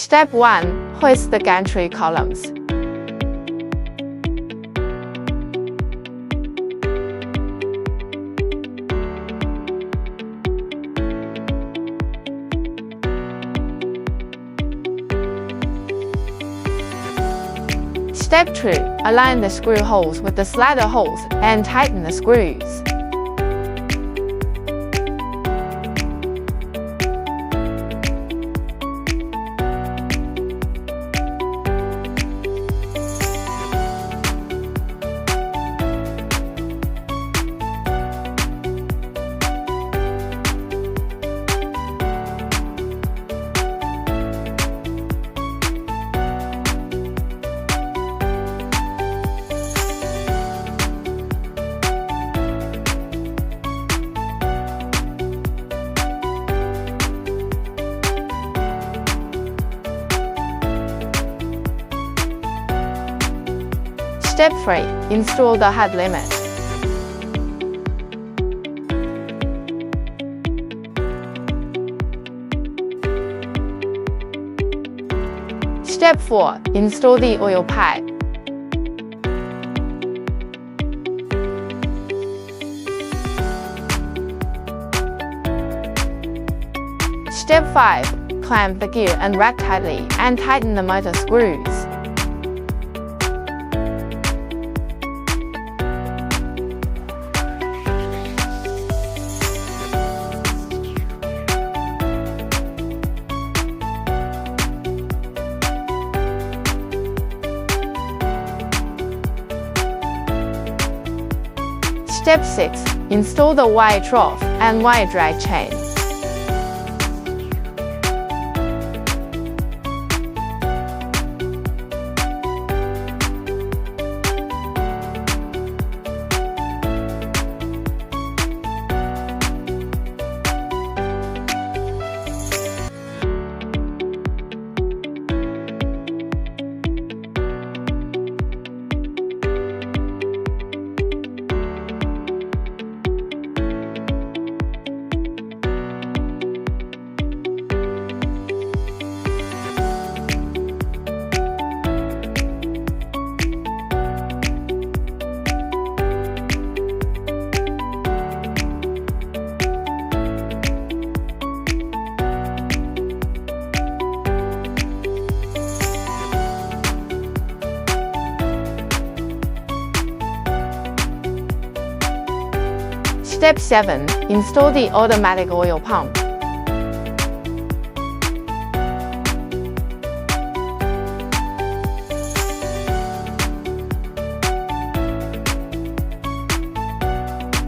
Step 1. Hoist the gantry columns. Step 2. Align the screw holes with the slider holes and tighten the screws. Step 3. Install the head limit. Step 4. Install the oil pipe. Step 5. Clamp the gear and rack tightly and tighten the motor screws. Step 6. Install the wire trough and wire drag chain. Step 7. Install the automatic oil pump.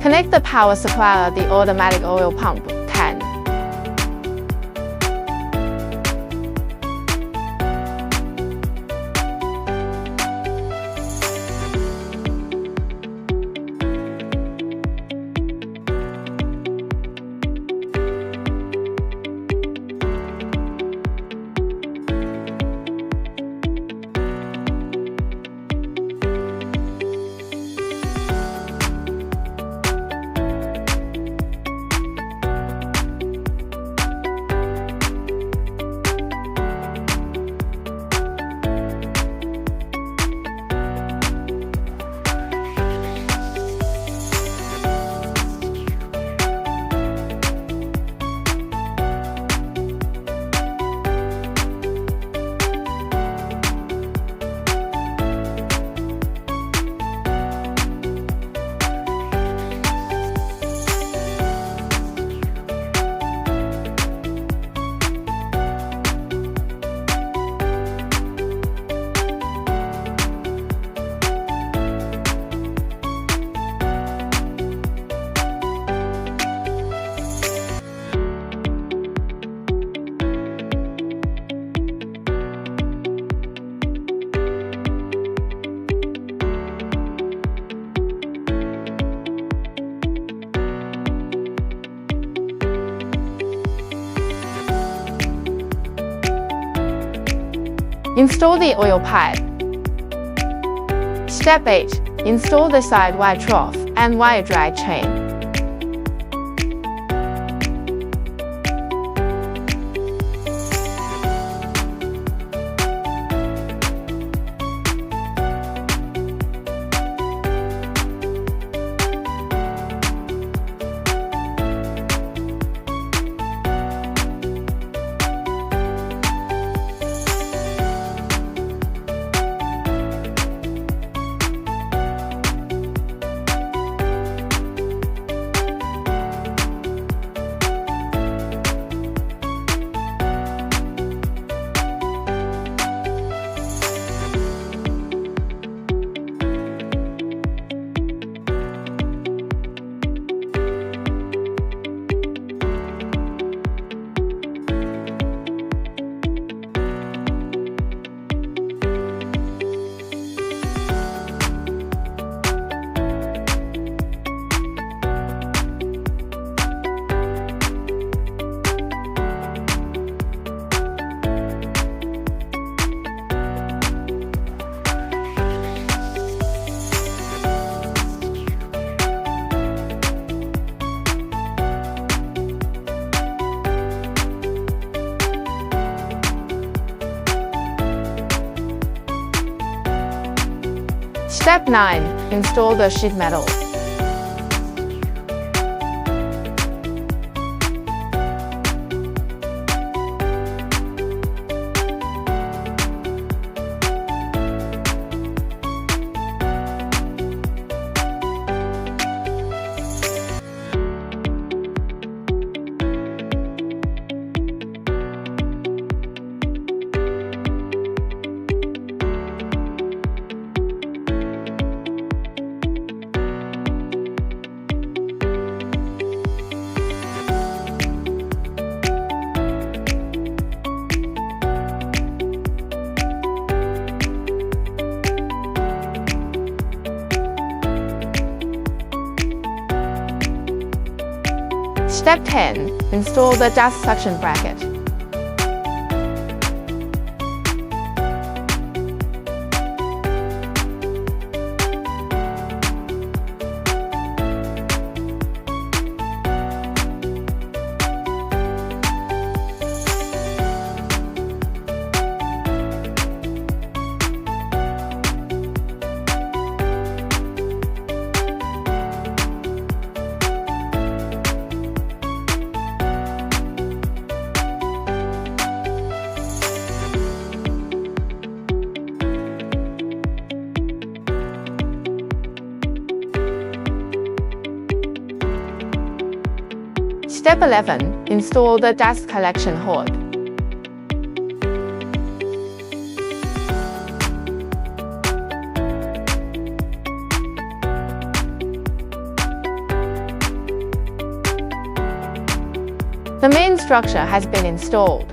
Connect the power supply of the automatic oil pump can. Install the oil pipe. Step 8. Install the side wire trough and wire drag chain. Step 9. Install the sheet metal. Step 10. Install the dust suction bracket. Step 11. Install the dust collection hood. The main structure has been installed.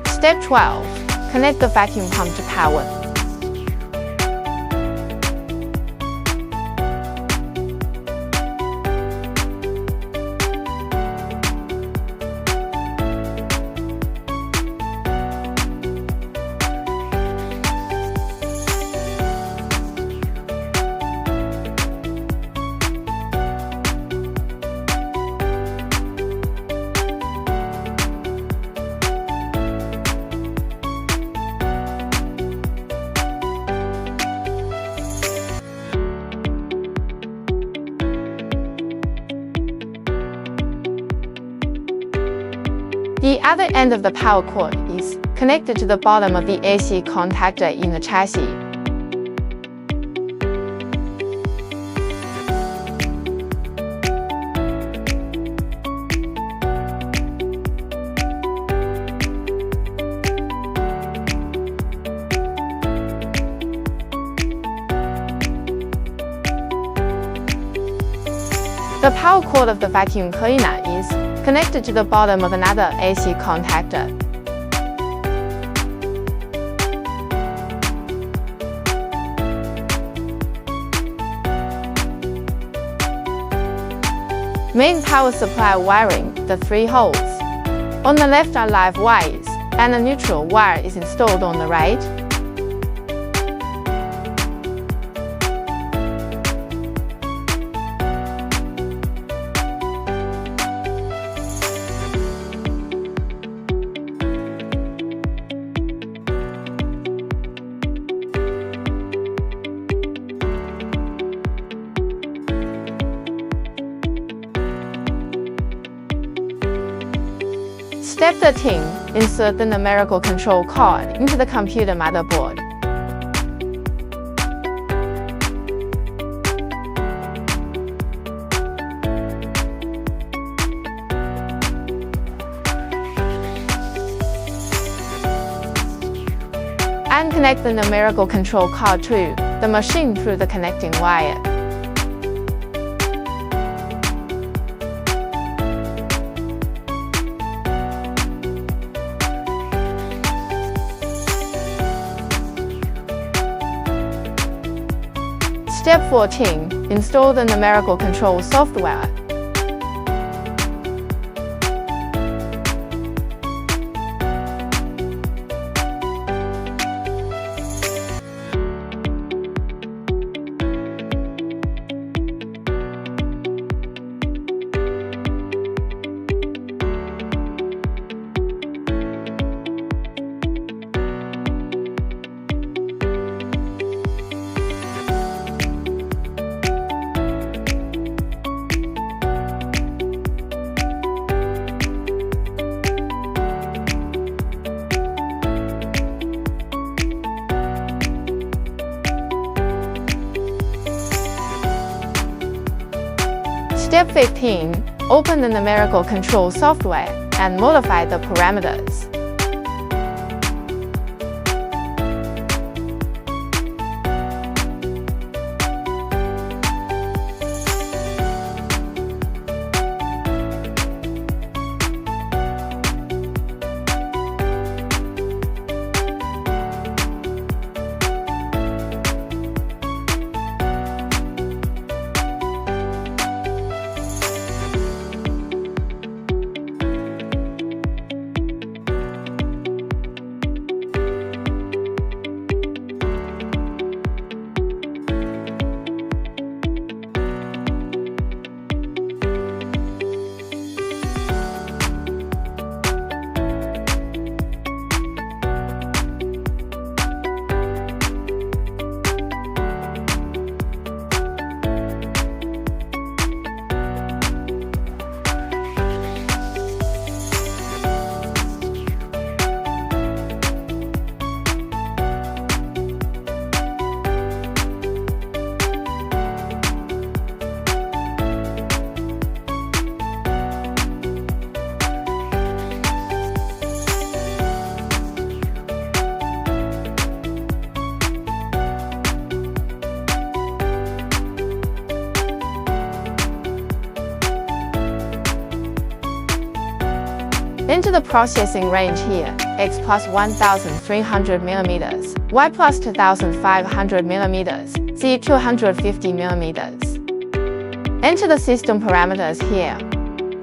Step 12. Connect the vacuum pump to power. The other end of the power cord is connected to the bottom of the AC contactor in the chassis. The power cord of the vacuum cleaner is connected to the bottom of another AC contactor. Main power supply wiring, the 3 holes. On the left are live wires, and a neutral wire is installed on the right. Step 13. Insert the numerical control card into the computer motherboard. And connect the numerical control card to the machine through the connecting wire. Step 14. Install the numerical control software. Step 15. Open the numerical control software and modify the parameters. Enter the processing range here, X plus 1300 mm, Y plus 2500 mm, Z 250 mm. Enter the system parameters here.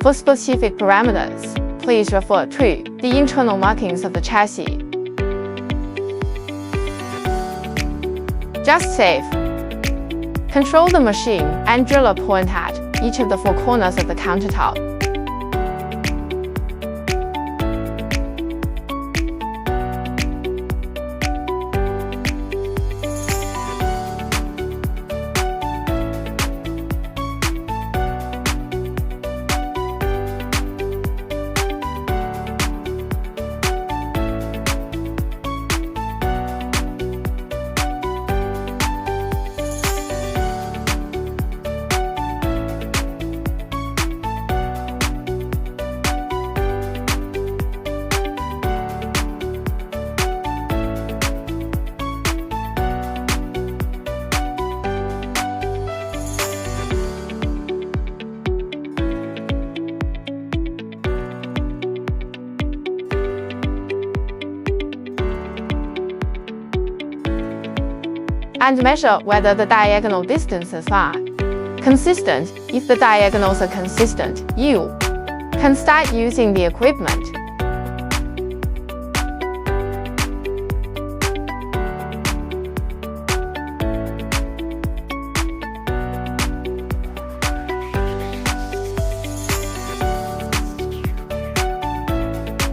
For specific parameters, please refer to the internal markings of the chassis. Just save. Control the machine and drill a point at each of the 4 corners of the countertop. And measure whether the diagonal distances are consistent. If the diagonals are consistent, you can start using the equipment.